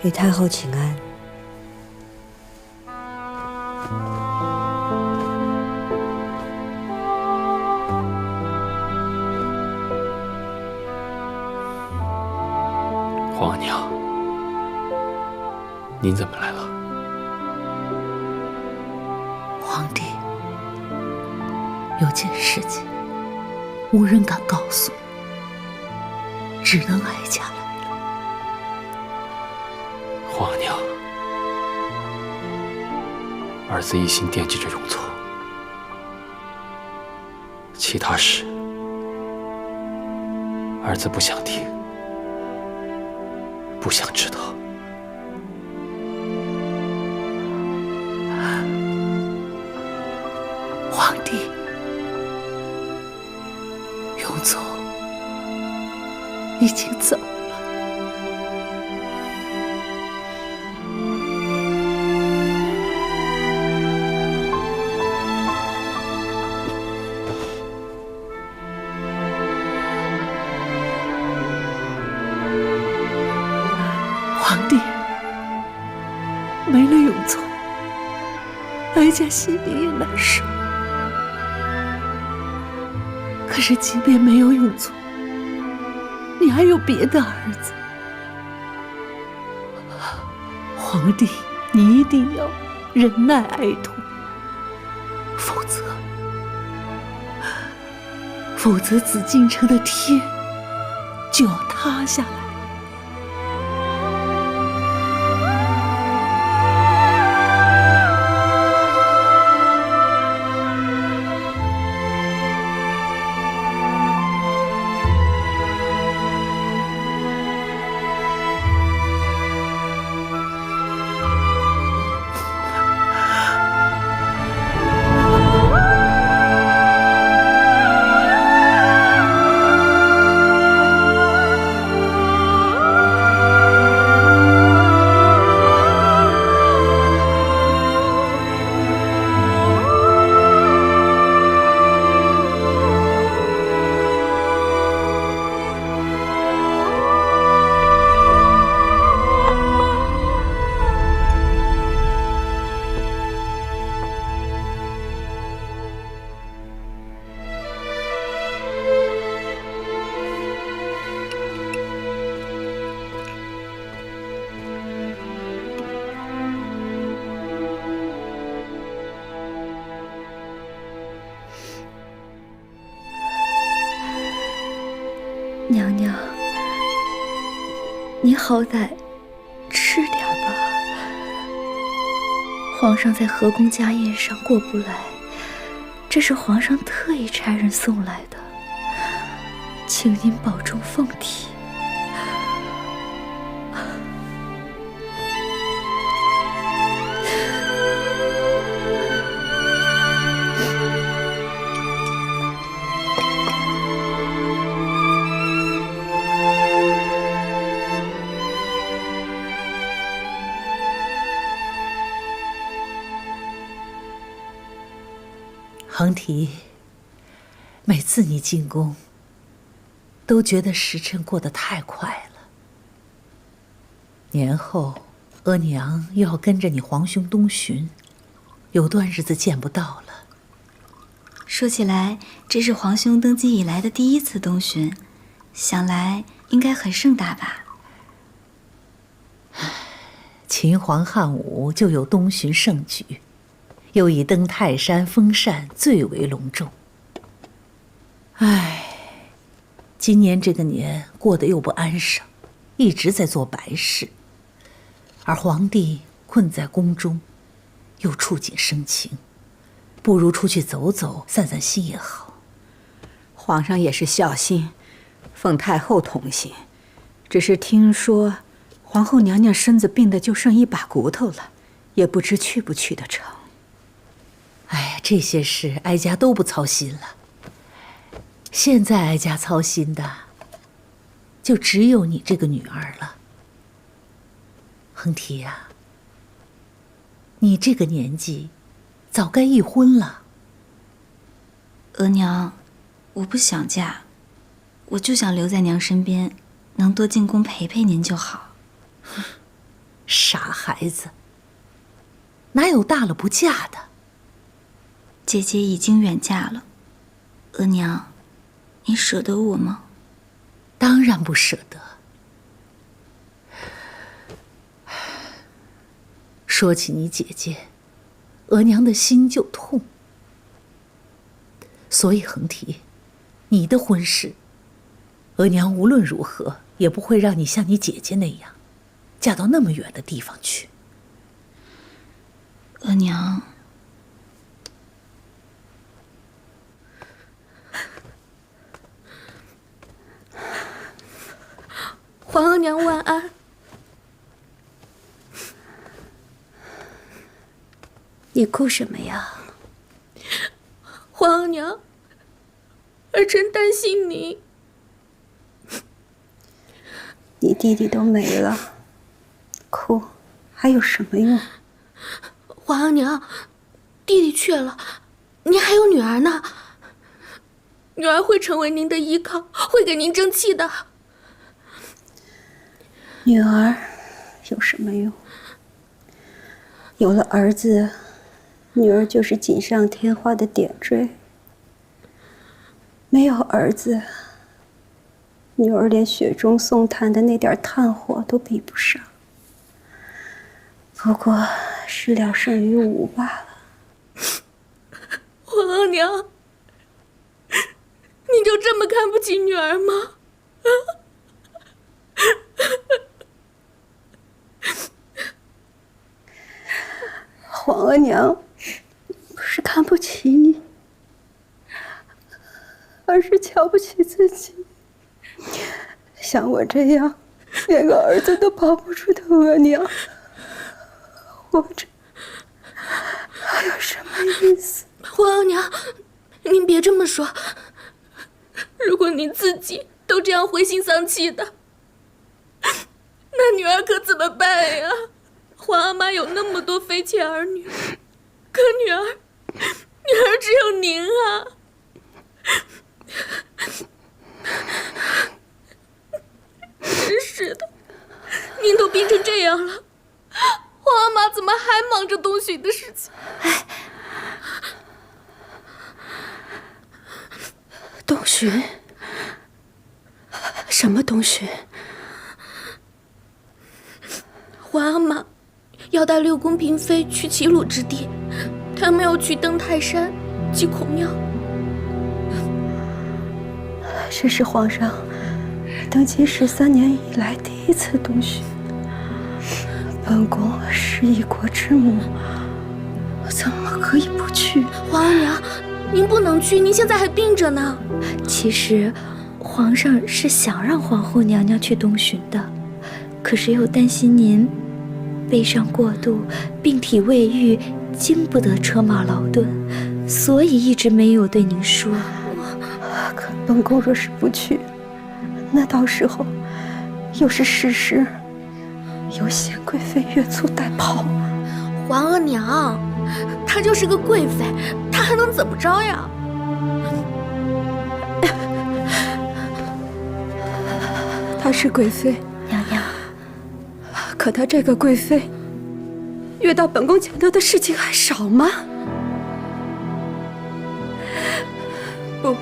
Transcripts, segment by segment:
给太后请安。皇娘，您怎么来了？皇帝，有件事情无人敢告诉你，只能哀家来了。皇娘，儿子一心惦记着容错，其他事儿子不想听，不想知道。皇帝，永宗已经走了。皇帝，没了永宗，哀家心里也难受。可是，即便没有永宗，你还有别的儿子。皇帝，你一定要忍耐哀痛，否则紫禁城的天就要塌下来。娘娘，你好歹吃点吧。皇上在河宫家宴上过不来，这是皇上特意差人送来的，请您保重凤体。恒提，每次你进宫，都觉得时辰过得太快了。年后，额娘又要跟着你皇兄东巡，有段日子见不到了。说起来，这是皇兄登基以来的第一次东巡，想来应该很盛大吧？秦皇汉武就有东巡盛举，又以登泰山封禅最为隆重。今年这个年过得又不安生，一直在做白事，而皇帝困在宫中，又触景生情，不如出去走走，散散心也好。皇上也是孝心，奉太后同行，只是听说皇后娘娘身子病得就剩一把骨头了，也不知去不去得成。这些事哀家都不操心了。现在哀家操心的，就只有你这个女儿了。恒提呀，你这个年纪，早该一婚了。额娘，我不想嫁，我就想留在娘身边，能多进宫陪陪您就好。孩子，哪有大了不嫁的？姐姐已经远嫁了，额娘，你舍得我吗？当然不舍得。说起你姐姐，额娘的心就痛。所以恒提，你的婚事，额娘无论如何也不会让你像你姐姐那样，嫁到那么远的地方去。额娘，皇额娘晚安。你哭什么呀？皇额娘，儿臣担心您。你弟弟都没了，哭还有什么用？皇额娘，弟弟去了，您还有女儿呢。女儿会成为您的依靠，会给您争气的。女儿有什么用？有了儿子，女儿就是锦上添花的点缀；没有儿子，女儿连雪中送炭的那点炭火都比不上。不过是聊胜于无罢了。皇额娘，你就这么看不起女儿吗？皇额娘不是看不起你，而是瞧不起自己。像我这样连个儿子都保不住的额娘，活着还有什么意思？皇额娘，您别这么说。如果您自己都这样灰心丧气的，那女儿可怎么办呀？皇阿妈有那么多妃妾儿女，可女儿只有您啊！真是的，您都病成这样了，皇阿妈怎么还忙着东巡的事情？东巡？什么东巡？皇阿妈要带6宫嫔妃去齐鲁之地，他们要去登泰山、祭孔庙。这是皇上登基13年以来第一次东巡。本宫是一国之母，怎么可以不去？皇额娘，您不能去，您现在还病着呢。其实，皇上是想让皇后娘娘去东巡的，可是又担心您悲伤过度，病体未愈，经不得车马劳顿，所以一直没有对您说。可本宫若是不去，那到时候又是事实，有显贵妃越俎代庖。皇额娘，她就是个贵妃，她还能怎么着呀？她是贵妃，娘娘，可她这个贵妃，遇到本宫前头的事情还少吗？不，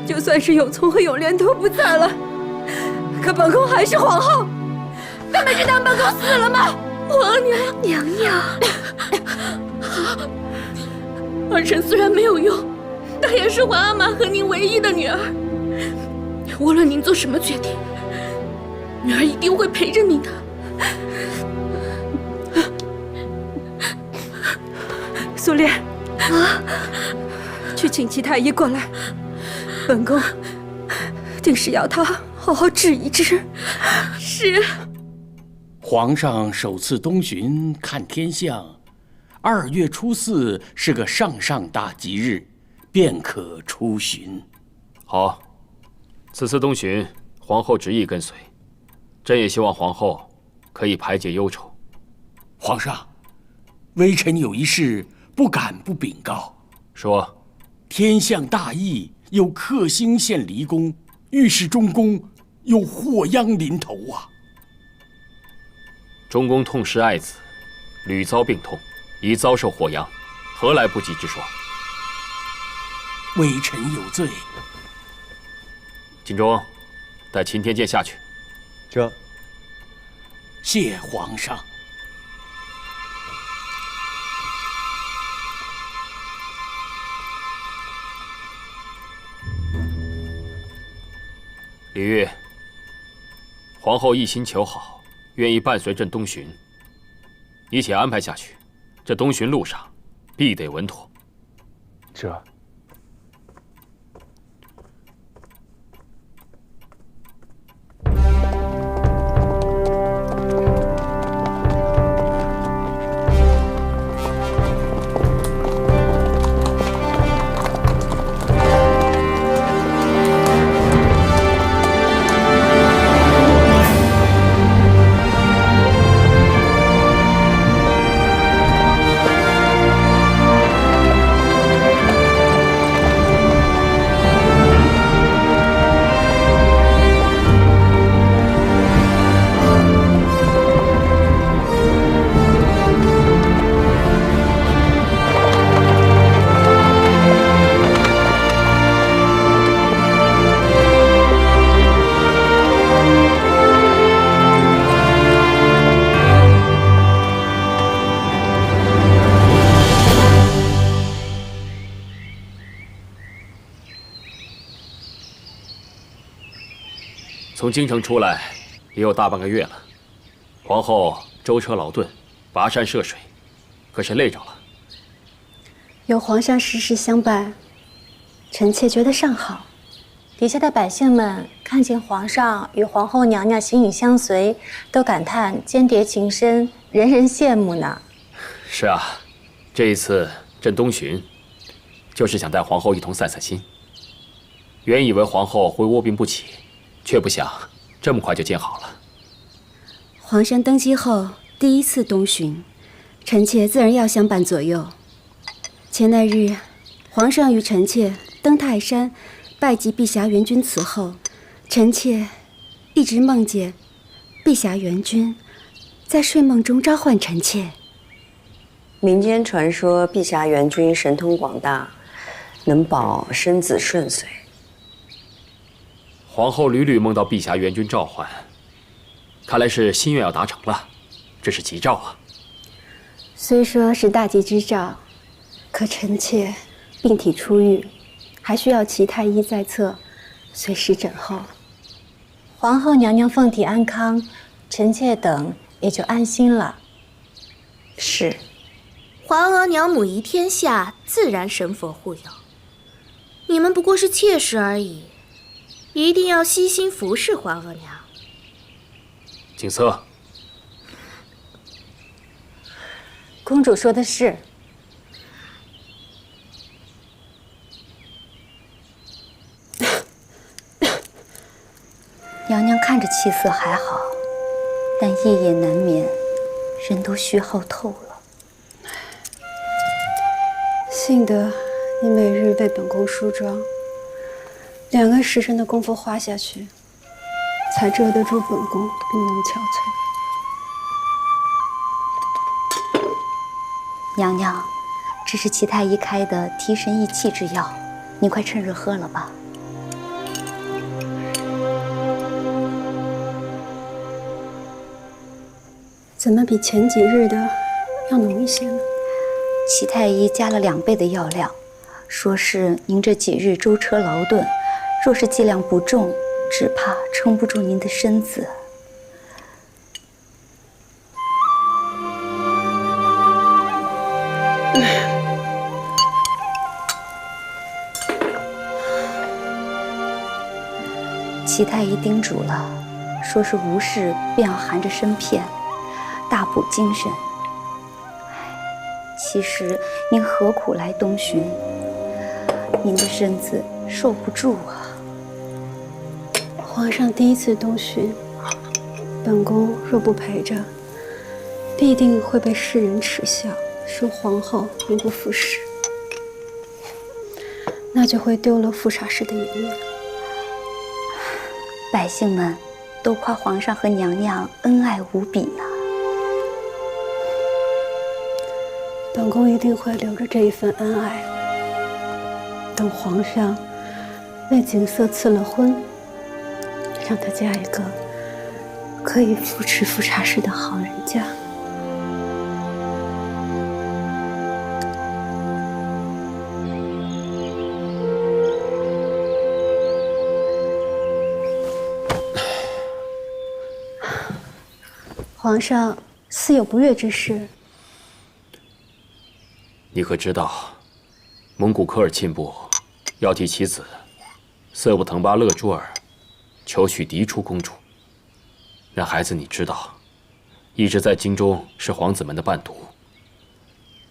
就算是有聪和永莲都不在了，可本宫还是皇后。妹妹知道本宫死了吗？皇额娘，娘娘，儿臣虽然没有用，但也是皇阿玛和您唯一的女儿。无论您做什么决定，女儿一定会陪着您的。苏烈，去请齐太医过来，本宫定是要他好好治一治。是。皇上首次东巡看天象，2月初4是个上大吉日，便可出巡。好，此次东巡，皇后执意跟随，朕也希望皇后可以排解忧愁。皇上，微臣有一事不敢不禀告。说，天象大异，有克星现离宫，预示中宫有祸殃临头啊！中宫痛失爱子，屡遭病痛，已遭受祸殃，何来不吉之说？微臣有罪。锦中，带秦天剑下去。这。谢皇上。李煜，皇后一心求好，愿意伴随朕东巡，你且安排下去。这东巡路上，必得稳妥。这。从京城出来，也有大半个月了。皇后舟车劳顿，跋山涉水，可是累着了。有皇上时时相伴，臣妾觉得尚好。底下的百姓们看见皇上与皇后娘娘形影相随，都感叹间谍情深，人人羡慕呢。是啊，这一次朕东巡，就是想带皇后一同散散心。原以为皇后会卧病不起，却不想这么快就见好了。皇上登基后第一次东巡，臣妾自然要相伴左右。前那日，皇上与臣妾登泰山，拜祭碧霞元君祠后，臣妾一直梦见碧霞元君在睡梦中召唤臣妾。民间传说碧霞元君神通广大，能保生子顺遂。皇后屡屡梦到碧霞元君召唤，看来是心愿要达成了，这是吉兆啊。虽说是大吉之兆，可臣妾病体初愈，还需要齐太医在侧，随时诊候。皇后娘娘凤体安康，臣妾等也就安心了。是。皇额娘母仪天下，自然神佛护佑。你们不过是妾室而已，一定要悉心服侍皇额娘。景色，公主说的是。娘娘看着气色还好，但夜夜难眠，人都虚耗透了。幸得你每日为本宫梳妆，2个时辰的功夫花下去，才遮得住本宫冰冷憔悴。娘娘，这是齐太医开的提神益气之药，您快趁热喝了吧。怎么比前几日的要浓一些呢？齐太医加了2倍的药量，说是您这几日舟车劳顿，若是剂量不重，只怕撑不住您的身子。齐太医叮嘱了，说是无事便要含着参片，大补精神。其实您何苦来东巡？您的身子受不住啊！皇上第一次东巡，本宫若不陪着，必定会被世人耻笑，说皇后名不副实，那就会丢了富察氏的颜面。百姓们都夸皇上和娘娘恩爱无比呢。本宫一定会留着这一份恩爱。等皇上为景色赐了婚，让她嫁一个可以扶持富察氏的好人家。皇上似有不悦之事。你可知道，蒙古科尔沁部要替其子色布腾巴勒珠尔求娶嫡出公主。那孩子你知道，一直在京中是皇子们的伴读。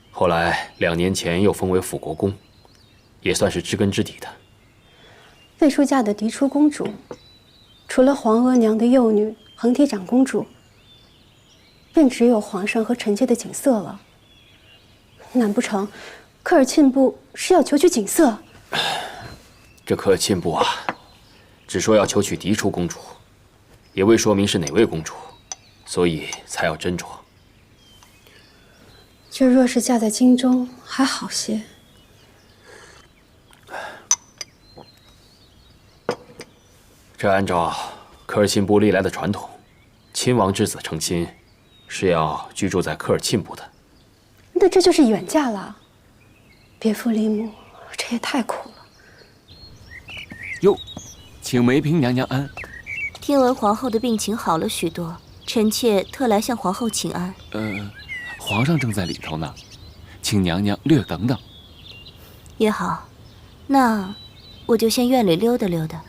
后来2年前又封为辅国公，也算是知根知底的。魏出嫁的嫡出公主，除了皇额娘的幼女恒提长公主，便只有皇上和臣妾的景色了。难不成科尔沁部是要求娶景色？这科尔沁部啊，只说要求娶嫡出公主，也未说明是哪位公主，所以才要斟酌。这若是嫁在京中还好些。这按照科尔沁部历来的传统，亲王之子成亲是要居住在科尔沁部的。那这就是远嫁了。别父离母，这也太苦了。哟，请梅嫔娘娘安。听闻皇后的病情好了许多，臣妾特来向皇后请安。皇上正在里头呢，请娘娘略等等。也好，那我就先院里溜达溜达。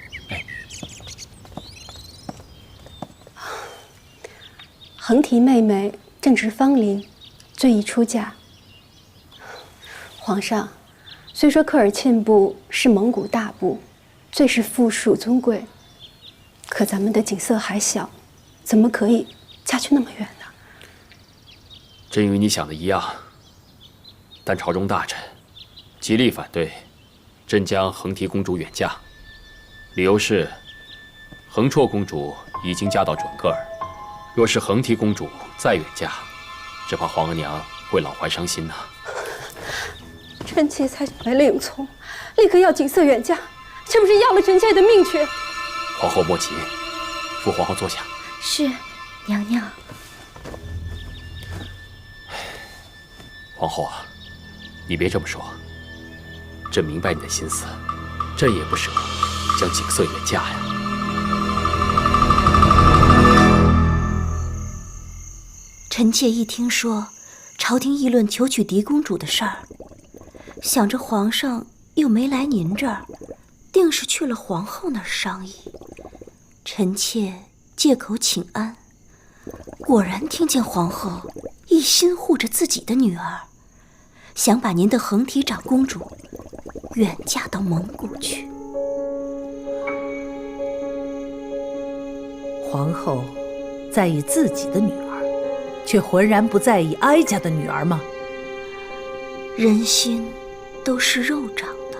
恒提妹妹正值芳龄，最宜出嫁。皇上，虽说科尔沁部是蒙古大部，最是富庶尊贵，可咱们的景色还小，怎么可以嫁去那么远呢？真与你想的一样，但朝中大臣极力反对朕将恒提公主远嫁，理由是恒绰公主已经嫁到准噶尔，若是恒提公主再远嫁，只怕皇额娘会老怀伤心呐。臣妾才来了永聪，立刻要景色远嫁，这不是要了臣妾的命去？皇后莫急，扶皇后坐下。是，娘娘。皇后啊，你别这么说，朕明白你的心思，朕也不舍将景色远嫁呀。臣妾一听说朝廷议论求娶嫡公主的事儿，想着皇上又没来您这儿，定是去了皇后那儿商议。臣妾借口请安，果然听见皇后一心护着自己的女儿，想把您的恒提长公主远嫁到蒙古去。皇后在意自己的女儿，却浑然不在意哀家的女儿吗？人心都是肉长的，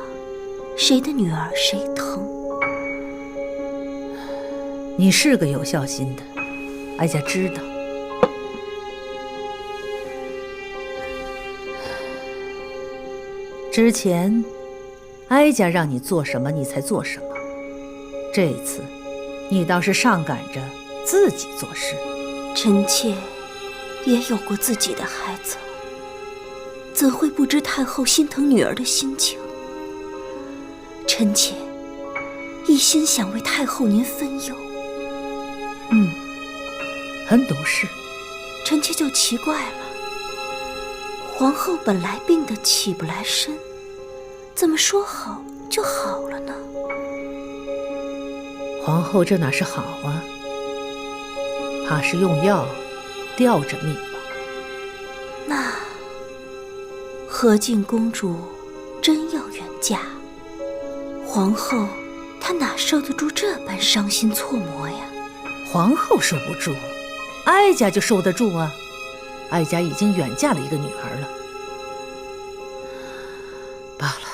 谁的女儿谁疼。你是个有孝心的，哀家知道。之前，哀家让你做什么，你才做什么。这次，你倒是上赶着自己做事。臣妾也有过自己的孩子，怎会不知太后心疼女儿的心情？臣妾一心想为太后您分忧。很懂事。臣妾就奇怪了，皇后本来病得起不来身，怎么说好就好了呢？皇后这哪是好啊？怕是用药吊着命吧？那和敬公主真要远嫁，皇后她哪受得住这般伤心错磨呀？皇后受不住，哀家就受得住啊！哀家已经远嫁了一个女儿了。罢了。